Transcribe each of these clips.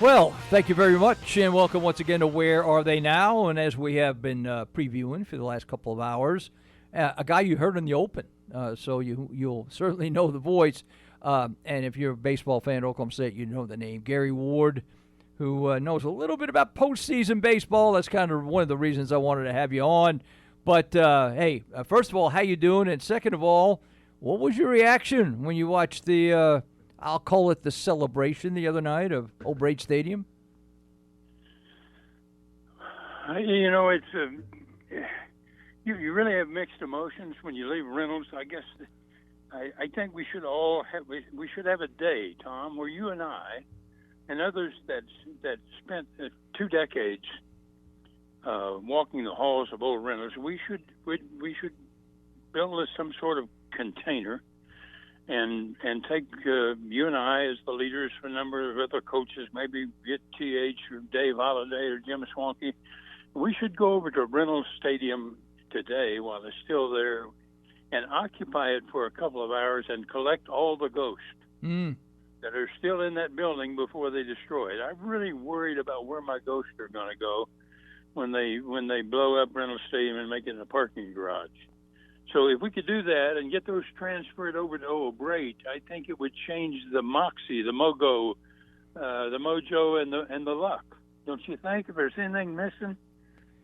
Well, thank you very much, and welcome once again to Where Are They Now? And as we have been previewing for the last couple of hours, a guy you heard in the Open, so you'll certainly know the voice. And if you're a baseball fan of Oklahoma State, you know the name, Gary Ward, who knows a little bit about postseason baseball. That's kind of one of the reasons I wanted to have you on. But, hey, first of all, how you doing? And second of all, what was your reaction when you watched the I'll call it the celebration the other night of Old Braid Stadium? It's you really have mixed emotions when you leave Reynolds. I guess I think we should have a day, Tom, where you and I and others that spent 2 decades walking the halls of Old Reynolds, we should build some sort of container and take you and I as the leaders for a number of other coaches, maybe get TH or Dave Holliday or Jim Swanky. We should go over to Reynolds Stadium today while it's still there and occupy it for a couple of hours and collect all the ghosts that are still in that building before they destroy it. I'm really worried about where my ghosts are going to go when they blow up Reynolds Stadium and make it a parking garage. So if we could do that and get those transferred over to Old Braid, I think it would change the moxie, the mojo, and the luck. Don't you think? If there's anything missing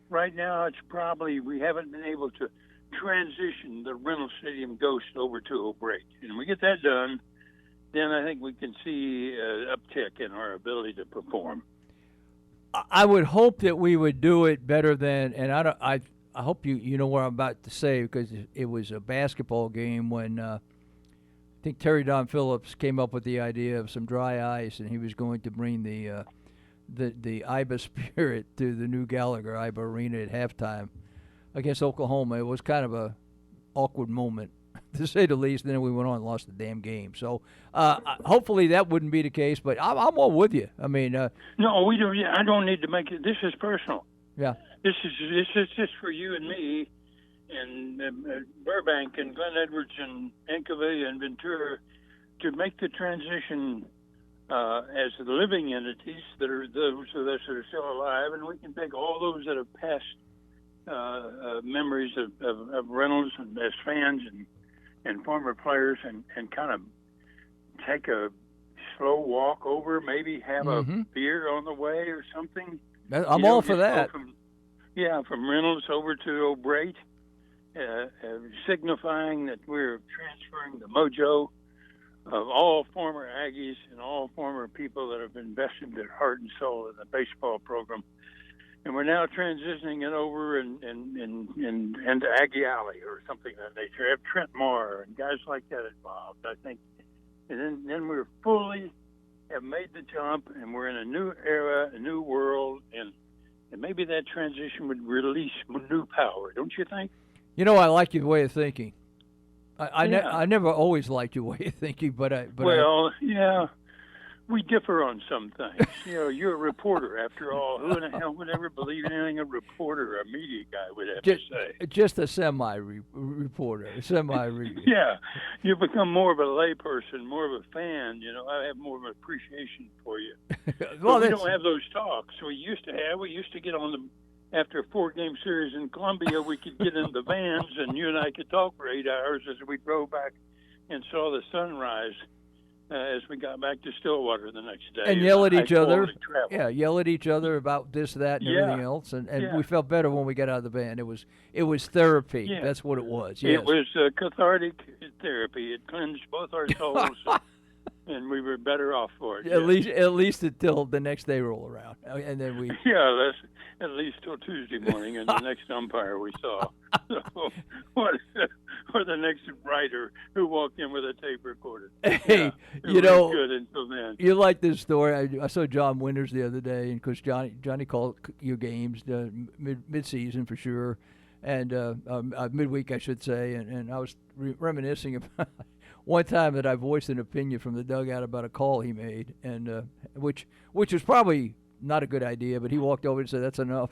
right now, it's probably we haven't been able to transition the Reynolds Stadium ghost over to Old Braid. And we get that done, then I think we can see an uptick in our ability to perform. I would hope that we would do it better than, and I hope you know what I'm about to say, because it was a basketball game when I think Terry Don Phillips came up with the idea of some dry ice, and he was going to bring the IBA spirit to the new Gallagher IBA Arena at halftime against Oklahoma. It was kind of a awkward moment, to say the least. And then we went on and lost the damn game. So hopefully that wouldn't be the case. But I'm all with you. I mean, no, we don't. I don't need to make it. This is personal. Yeah. This is just for you and me, and Burbank and Glen Edwards and Ancavilla and Ventura to make the transition as living entities that are those of us that are still alive, and we can take all those that have passed memories of Reynolds and as fans and former players and kind of take a slow walk over, maybe have a beer on the way or something. I'm all for that. From Reynolds over to Old Braid, signifying that we're transferring the mojo of all former Aggies and all former people that have invested their heart and soul in the baseball program. And we're now transitioning it over into Aggie Alley or something of that nature. Have Trent Moore and guys like that involved, I think. And then we're fully have made the jump, and we're in a new era, a new world, and maybe that transition would release new power, don't you think? You know, I like your way of thinking. I never always liked your way of thinking, yeah, we differ on some things. You're a reporter, after all. Who in the hell would ever believe anything a reporter or a media guy would have to say? Just a semi-reporter, Yeah, you become more of a layperson, more of a fan. I have more of an appreciation for you. Well, we don't have those talks we used to have. We used to get on after a 4-game series in Columbia, we could get in the vans, and you and I could talk for 8 hours as we drove back and saw the sunrise as we got back to Stillwater the next day. And yell at each other. Yeah, yell at each other about this, that, and everything else. And we felt better when we got out of the van. It was therapy. Yeah. That's what it was. Yes. It was cathartic therapy. It cleansed both our souls. And we were better off for it. At least until the next day roll around, and then we. Yeah, that's at least till Tuesday morning, and the next umpire we saw. So, or the next writer who walked in with a tape recorder. Hey, good until then. You like this story? I saw John Winters the other day, and because Johnny called your games mid-season for sure, and midweek I should say, and I was reminiscing about. One time that I voiced an opinion from the dugout about a call he made, and which was probably not a good idea, but he walked over and said, "That's enough."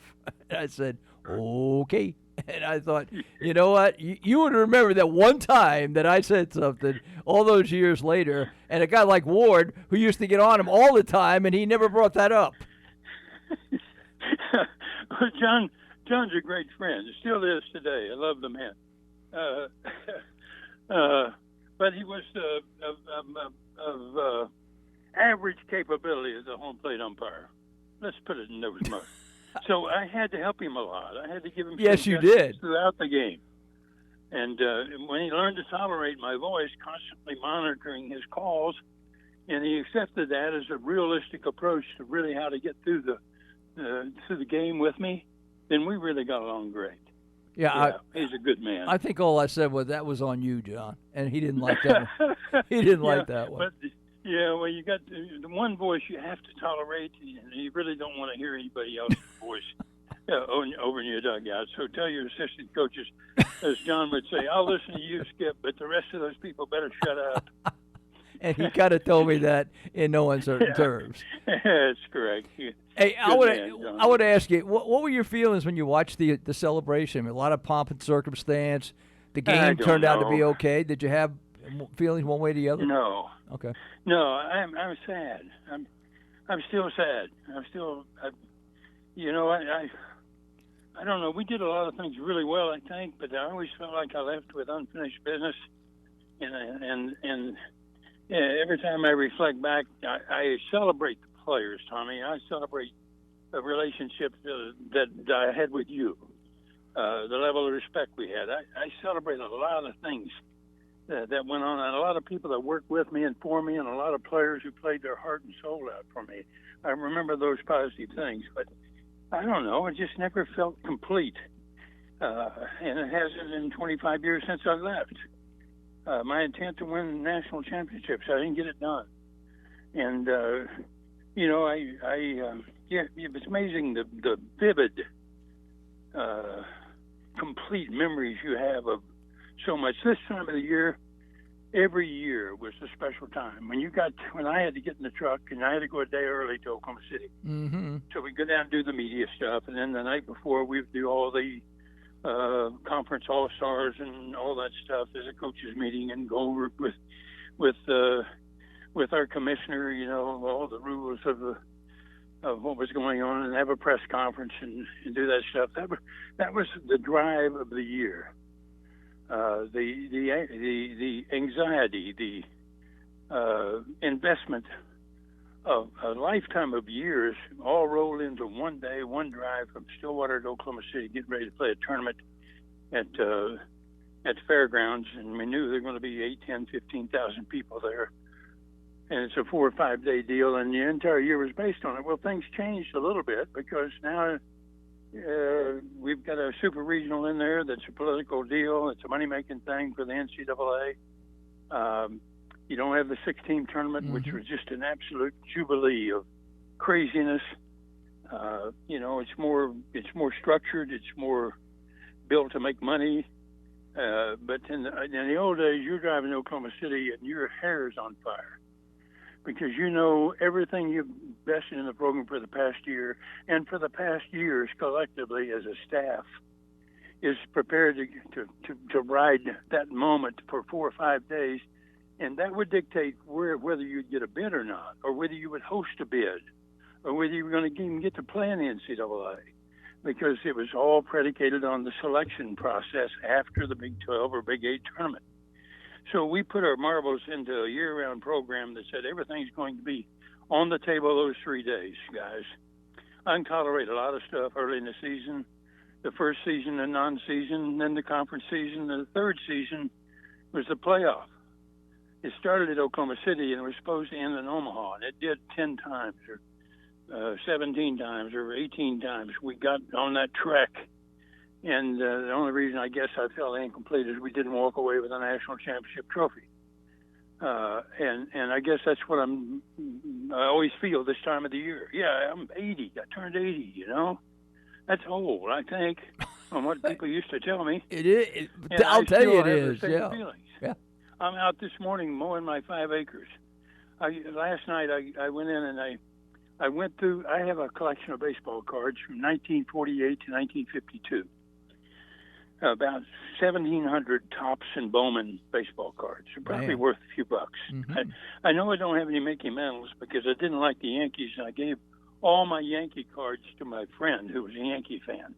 And I said, "Okay." And I thought, you know what? You would remember that one time that I said something all those years later, and a guy like Ward, who used to get on him all the time, and he never brought that up. John's a great friend. Still is today. I love the man. But he was of average capability as a home plate umpire. Let's put it in those terms. So I had to help him a lot. I had to give him yes, you did throughout the game. And when he learned to tolerate my voice, constantly monitoring his calls, and he accepted that as a realistic approach to really how to get through the game with me, then we really got along great. Yeah, he's a good man. I think all I said was that was on you, John, and he didn't like that one. He didn't like that one. But, well, you got the one voice you have to tolerate, and you really don't want to hear anybody else's voice over in your dugout. So tell your assistant coaches, as John would say, I'll listen to you, Skip, but the rest of those people better shut up. And he kind of told me that in no uncertain terms. That's correct. Hey, I would ask you, what were your feelings when you watched the celebration? I mean, a lot of pomp and circumstance. The game turned out to be okay. Did you have feelings one way or the other? No. Okay. No, I'm sad. I'm still sad. I don't know. We did a lot of things really well, I think, but I always felt like I left with unfinished business. And every time I reflect back, I celebrate the players, Tommy. I celebrate the relationship that I had with you, the level of respect we had. I celebrate a lot of things that went on, and a lot of people that worked with me and for me, and a lot of players who played their heart and soul out for me. I remember those positive things, but I don't know. It just never felt complete, and it hasn't in 25 years since I left. My intent to win national championships, I didn't get it done. And, it's amazing the vivid, complete memories you have of so much. This time of the year, every year was a special time. When I had to get in the truck and I had to go a day early to Oklahoma City. Mm-hmm. So we'd go down and do the media stuff, and then the night before we'd do all the conference all-stars and all that stuff. There's a coaches meeting and go over with our commissioner, all the rules of what was going on, and have a press conference and do that stuff. That was the drive of the year. The anxiety, the investment of a lifetime of years all rolled into one day, one drive from Stillwater to Oklahoma City, getting ready to play a tournament at the fairgrounds, and we knew there were going to be 8, 10, 15,000 people there. And it's a 4 or 5 day deal, and the entire year was based on it. Well, things changed a little bit because now we've got a super regional in there that's a political deal. It's a money-making thing for the NCAA. You don't have the 6-team tournament, mm-hmm. which was just an absolute jubilee of craziness. It's more structured. It's more built to make money. But in the old days, you're driving to Oklahoma City and your hair is on fire because you know everything you've invested in the program for the past year and for the past years collectively as a staff is prepared to ride that moment for 4 or 5 days. And that would dictate whether you'd get a bid or not, or whether you would host a bid, or whether you were going to even get to play in the NCAA, because it was all predicated on the selection process after the Big 12 or Big 8 tournament. So we put our marbles into a year-round program that said everything's going to be on the table those 3 days, guys. I can tolerate a lot of stuff early in the season, the first season, the non-season, then the conference season. The third season was the playoff. It started at Oklahoma City and it was supposed to end in Omaha, and it did 10 times or 17 times or 18 times. We got on that trek, and the only reason I guess I felt incomplete is we didn't walk away with a national championship trophy. And I guess that's what I always feel this time of the year. Yeah, I'm 80. I turned 80, That's old, I think, on what people used to tell me. It is. I'll tell you it is, yeah. Feelings. Yeah. I'm out this morning mowing my 5 acres. Last night I went in and I went through. I have a collection of baseball cards from 1948 to 1952. about 1,700 Topps and Bowman baseball cards. They're probably Man. worth a few bucks. Mm-hmm. I know I don't have any Mickey Mantles because I didn't like the Yankees, and I gave all my Yankee cards to my friend who was a Yankee fan.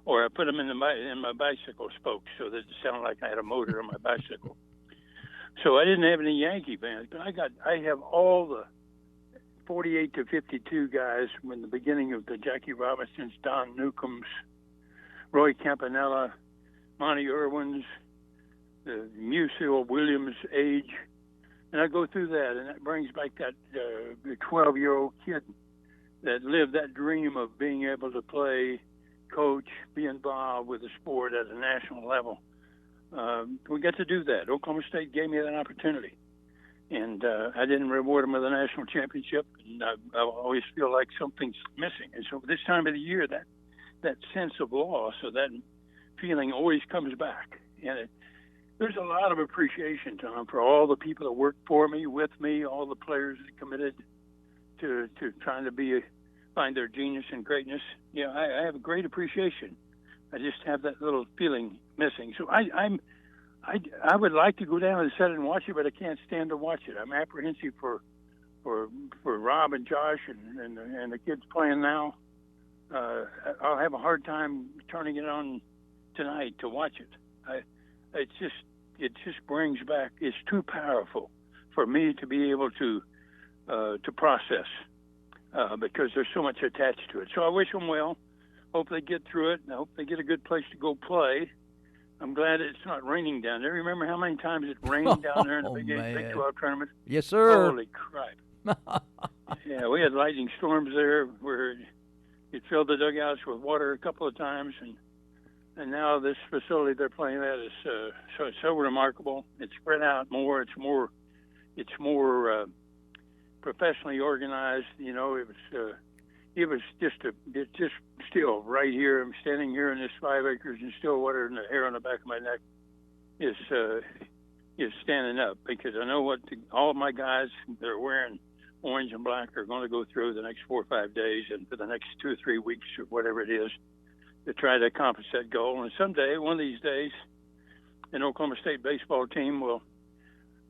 Or I put them in my bicycle spokes so that it sounded like I had a motor on my bicycle. So I didn't have any Yankee fans, but I have all the 48 to 52 guys from the beginning of the Jackie Robinsons, Don Newcombs, Roy Campanella, Monty Irwin's, the Musial Williams age, and I go through that, and that brings back that 12-year-old kid that lived that dream of being able to play, coach, be involved with the sport at a national level. We got to do that. Oklahoma State gave me that opportunity, and I didn't reward them with a national championship, and I always feel like something's missing. And so this time of the year, that sense of loss or that feeling always comes back. And there's a lot of appreciation, Tom, for all the people that worked for me, with me, all the players that committed to trying to find their genius and greatness. Yeah, I have a great appreciation. I just have that little feeling missing. So I would like to go down and sit and watch it, but I can't stand to watch it. I'm apprehensive for Rob and Josh and the kids playing now. I'll have a hard time turning it on tonight to watch it. It just brings back. It's too powerful for me to be able to process because there's so much attached to it. So I wish them well. Hope they get through it. I hope they get a good place to go play. I'm glad it's not raining down there. Remember how many times it rained down there in the Big 12 tournament? Yes, sir. Holy crap. Yeah, we had lightning storms there where it filled the dugouts with water a couple of times, and now this facility they're playing at is so remarkable. It's spread out more. It's more professionally organized. You know, it was just still right here. I'm standing here in this 5 acres in Stillwater, and the hair on the back of my neck is standing up because I know what all of my guys that are wearing orange and black are going to go through the next 4 or 5 days and for the next 2 or 3 weeks or whatever it is to try to accomplish that goal. And someday, one of these days, an Oklahoma State baseball team will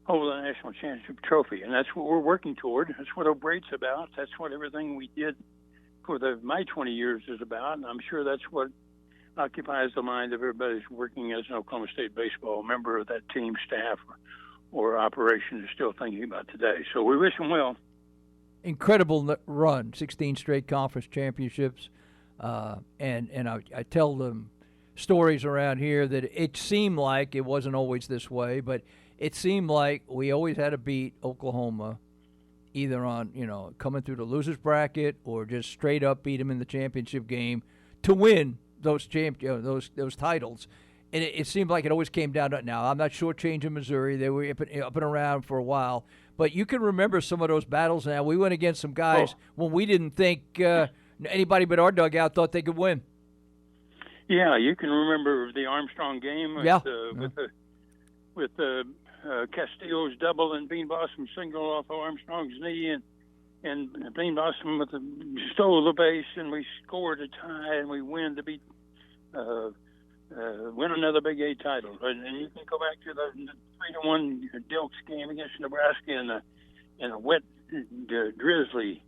hold a national championship trophy, and that's what we're working toward. That's what O'Braid's about. That's what everything we did for my 20 years is about, and I'm sure that's what occupies the mind of everybody who's working as an Oklahoma State baseball member of that team, staff, or operation is still thinking about today. So we wish them well. Incredible run, 16 straight conference championships, and I tell them stories around here that it seemed like it wasn't always this way, but it seemed like we always had to beat Oklahoma either on, coming through the losers bracket or just straight up beat them in the championship game to win those those titles. And it seemed like it always came down to, now I'm not shortchanging Missouri. They were up and around for a while. But you can remember some of those battles now. We went against some guys when we didn't think anybody but our dugout thought they could win. Yeah, you can remember the Armstrong game with Castillo's double and Bean Blossom single off of Armstrong's knee, and Bean Blossom stole the base, and we scored a tie, and we win to beat win another Big 8 title. And you can go back to the 3-1 Dilks game against Nebraska in a wet, drizzly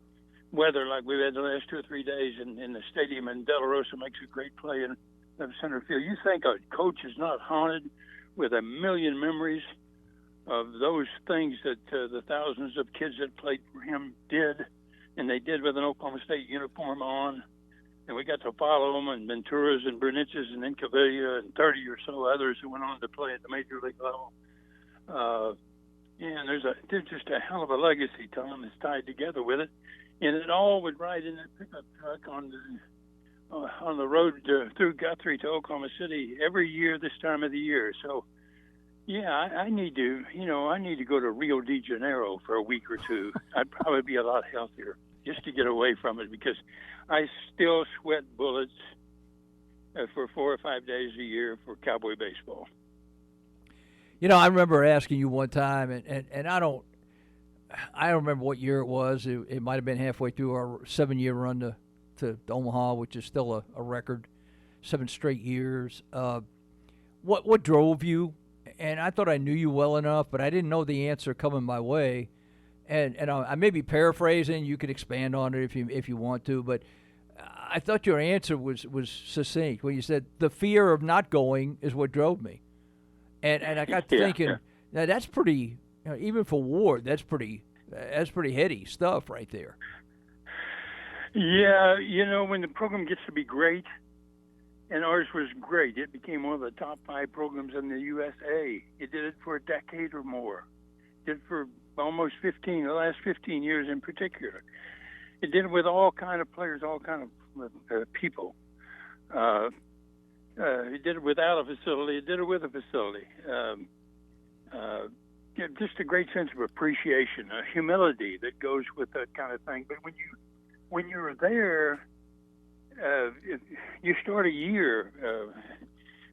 weather like we've had the last 2 or 3 days in the stadium, and De La Rosa makes a great play in the center field. You think a coach is not haunted with a million memories of those things that the thousands of kids that played for him did, and they did with an Oklahoma State uniform on. And we got to follow them, and Venturas and Bruniches and Incavilla and 30 or so others who went on to play at the major league level. And there's just a hell of a legacy, Tom, that's tied together with it. And it all would ride in that pickup truck on the road through Guthrie to Oklahoma City every year this time of the year. So, yeah, I need to go to Rio de Janeiro for a week or two. I'd probably be a lot healthier just to get away from it, because I still sweat bullets for 4 or 5 days a year for Cowboy baseball. I remember asking you one time, and I don't remember what year it was. It might have been halfway through our 7-year run to Omaha, which is still a record, 7 straight years. what drove you? And I thought I knew you well enough, but I didn't know the answer coming my way. And I may be paraphrasing. You could expand on it if you want to, but I thought your answer was succinct when you said the fear of not going is what drove me. And I got to thinking, now that's pretty, even for Ward, that's pretty heady stuff right there. Yeah, when the program gets to be great, and ours was great, it became one of the top 5 programs in the USA. It did it for a decade or more. It did it for almost the last 15 years in particular. It did it with all kind of players, all kind of people. It did it without a facility. It did it with a facility. Just a great sense of appreciation, a humility that goes with that kind of thing. But when you're there, you start a year.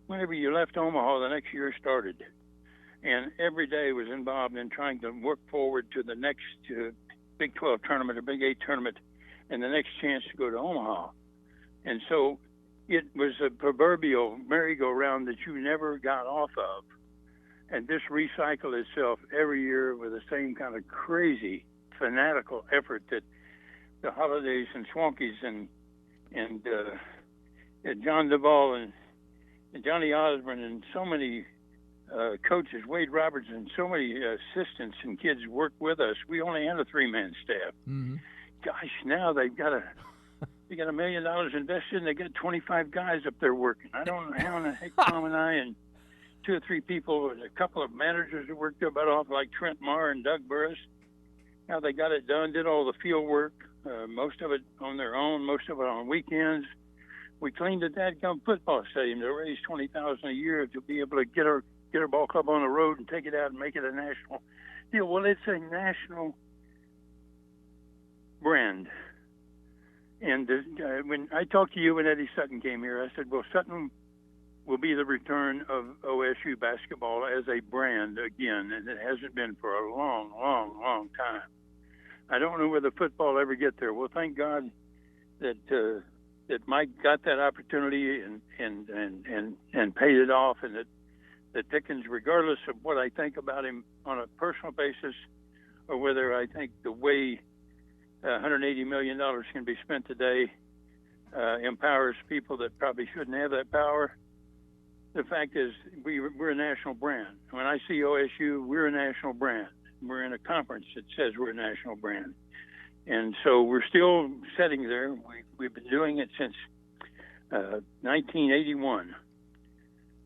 Whenever you left Omaha, the next year started, and every day was involved in trying to work forward to the next Big 12 tournament or Big 8 tournament, and the next chance to go to Omaha. And so it was a proverbial merry-go-round that you never got off of. And this recycled itself every year with the same kind of crazy, fanatical effort that the Holidays and Swankies and John Duvall and Johnny Osborne and so many coaches, Wade Roberts, and so many assistants and kids worked with us. We only had a 3-man staff. Mm-hmm. Gosh, now they got $1 million invested, and they got 25 guys up there working. I don't know how in the heck Tom and I and 2 or 3 people, and a couple of managers who worked their butt off, like Trent Marr and Doug Burris, how they got it done, did all the field work, most of it on their own, most of it on weekends. We cleaned the dadgum football stadium to raise $20,000 a year to be able to get our ball club on the road and take it out and make it a national deal. Well, it's a national brand. And when I talked to you when Eddie Sutton came here, I said, well, Sutton will be the return of OSU basketball as a brand again, and it hasn't been for a long, long, long time. I don't know whether football ever get there. Well, thank God that Mike got that opportunity and paid it off, and that Dickens, regardless of what I think about him on a personal basis, or whether I think the way $180 million can be spent today empowers people that probably shouldn't have that power. The fact is, we're a national brand. When I see OSU, we're a national brand. We're in a conference that says we're a national brand. And so we're still sitting there. We've been doing it since 1981.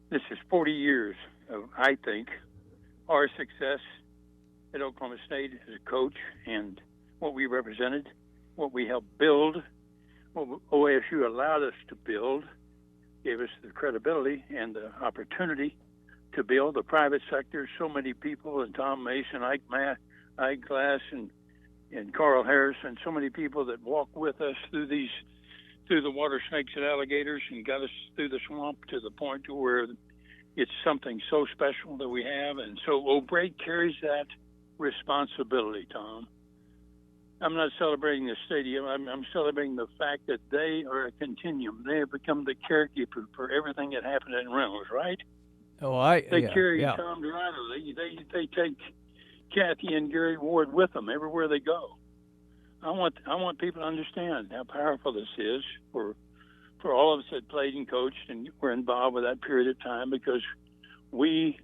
This is 40 years of, I think, our success at Oklahoma State as a coach and what we represented, what we helped build, what OSU allowed us to build, gave us the credibility and the opportunity to build the private sector. So many people, and Tom Mason, Ike Glass, and Carl Harris, and so many people that walked with us through the water snakes and alligators and got us through the swamp to the point to where it's something so special that we have. And so O'Brate carries that responsibility, Tom. I'm not celebrating the stadium. I'm celebrating the fact that they are a continuum. They have become the carekeeper for everything that happened in Reynolds, right? They carry Tom Dirato. They take Kathy and Gary Ward with them everywhere they go. I want people to understand how powerful this is for all of us that played and coached and were involved with that period of time, because we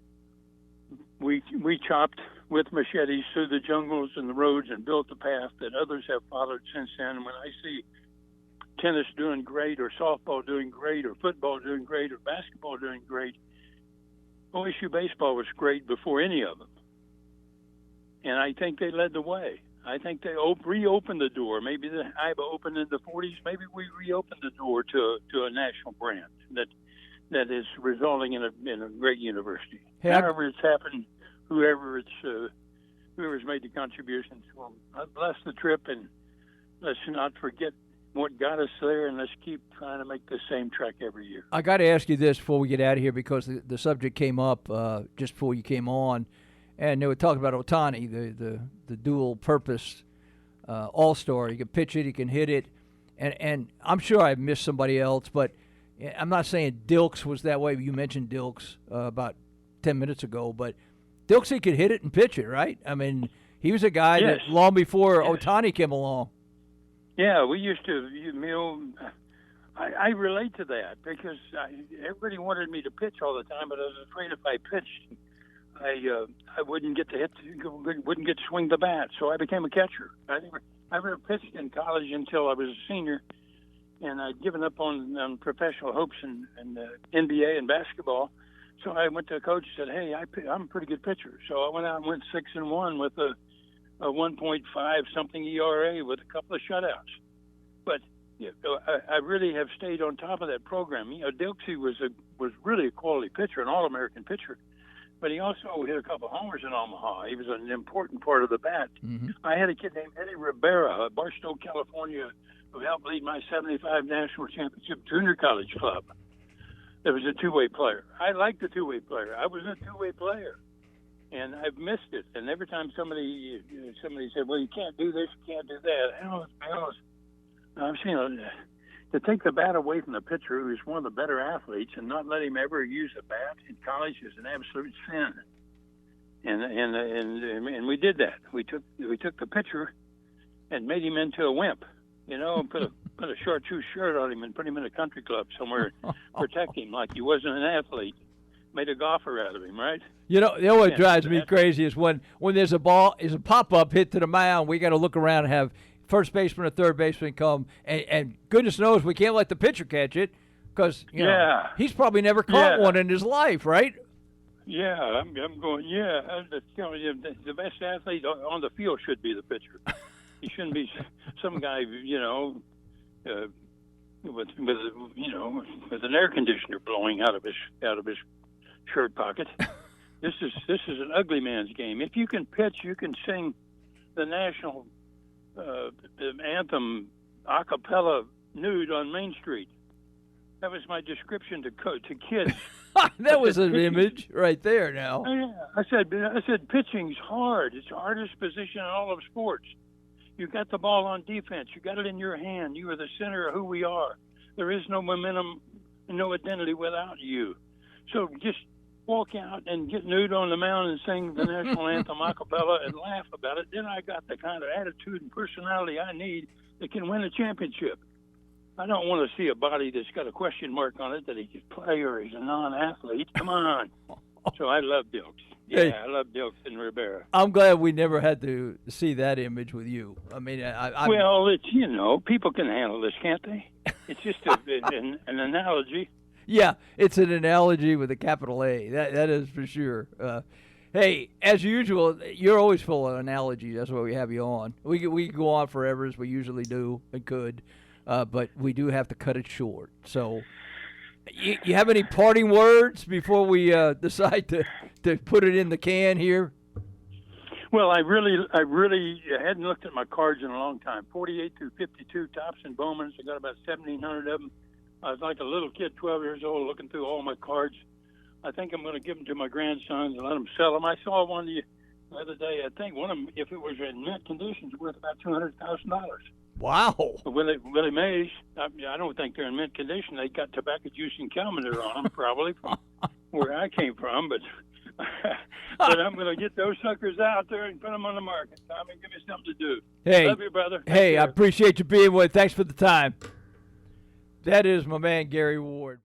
chopped with machetes through the jungles and the roads and built the path that others have followed since then. And when I see tennis doing great, or softball doing great, or football doing great, or basketball doing great, OSU baseball was great before any of them. And I think they led the way. I think they reopened the door. Maybe the IBA opened in the 40s. Maybe we reopened the door to a national brand that is resulting in a great university. Hey, however it's happened, whoever's made the contributions, well, bless the trip, and let's not forget what got us there, and let's keep trying to make the same track every year. I got to ask you this before we get out of here, because the subject came up just before you came on, and they were talking about Ohtani, the dual-purpose all-star. He can pitch it, he can hit it, and I'm sure I've missed somebody else, but I'm not saying Dilks was that way. You mentioned Dilks about 10 minutes ago, but Dilksy could hit it and pitch it, right? I mean, he was a guy Yes. that long before Yes. Ohtani came along. Yeah, we used to, I relate to that because everybody wanted me to pitch all the time, but I was afraid if I pitched, I wouldn't get to wouldn't get to swing the bat. So I became a catcher. I never pitched in college until I was a senior, and I'd given up on professional hopes in NBA and basketball. So I went to a coach and said, "Hey, I'm a pretty good pitcher." So I went out and went 6-1 with a 1.5 something ERA with a couple of shutouts. But I really have stayed on top of that program. Dilksy was really a quality pitcher, an All-American pitcher, but he also hit a couple of homers in Omaha. He was an important part of the bat. Mm-hmm. I had a kid named Eddie Rivera of Barstow, California, who helped lead my 75 national championship junior college club. There was a two-way player. I liked the two-way player. I was a two-way player, and I've missed it. And every time somebody said, "Well, you can't do this, you can't do that," I've seen to take the bat away from the pitcher, who's one of the better athletes, and not let him ever use a bat in college is an absolute sin. And we did that. We took the pitcher and made him into a wimp. And put a short shirt on him and put him in a country club somewhere, protect him like he wasn't an athlete. Made a golfer out of him, right? What drives me crazy is when there's a pop-up hit to the mound, we got to look around and have first baseman or third baseman come, and goodness knows we can't let the pitcher catch it because he's probably never caught one in his life, right? Yeah, I'm going. Yeah, the best athlete on the field should be the pitcher. He shouldn't be some guy, with an air conditioner blowing out of his shirt pocket. This is an ugly man's game. If you can pitch, you can sing the national anthem a cappella nude on Main Street. That was my description to kids. That was an image right there. Now, I said pitching's hard. It's the hardest position in all of sports. You got the ball on defense. You got it in your hand. You are the center of who we are. There is no momentum, no identity without you. So just walk out and get nude on the mound and sing the national anthem a cappella and laugh about it. Then I got the kind of attitude and personality I need that can win a championship. I don't want to see a body that's got a question mark on it that he could play or he's a non-athlete. Come on. So I love Dilks. Yeah, I love Dilks and Rivera. I'm glad we never had to see that image with you. I mean, well, it's people can handle this, can't they? It's just an analogy. Yeah, it's an analogy with a capital A. That is for sure. Hey, as usual, you're always full of analogies. That's why we have you on. We could go on forever, as we usually do and could, but we do have to cut it short. So, you have any parting words before we decide to put it in the can here? Well, I really hadn't looked at my cards in a long time. 48 through 52 tops and Bowmans. I got about 1,700 of them. I was like a little kid, 12 years old, looking through all my cards. I think I'm going to give them to my grandsons and let them sell them. I saw one the other day. I think one of them, if it was in mint condition, is worth about $200,000. Wow. Willie Mays, I don't think they're in mint condition. They got tobacco juice and calendar on them, probably from where I came from. But I'm going to get those suckers out there and put them on the market. Tommy, give me something to do. Hey, love you, brother. Hey, I appreciate you being with. Thanks for the time. That is my man, Gary Ward.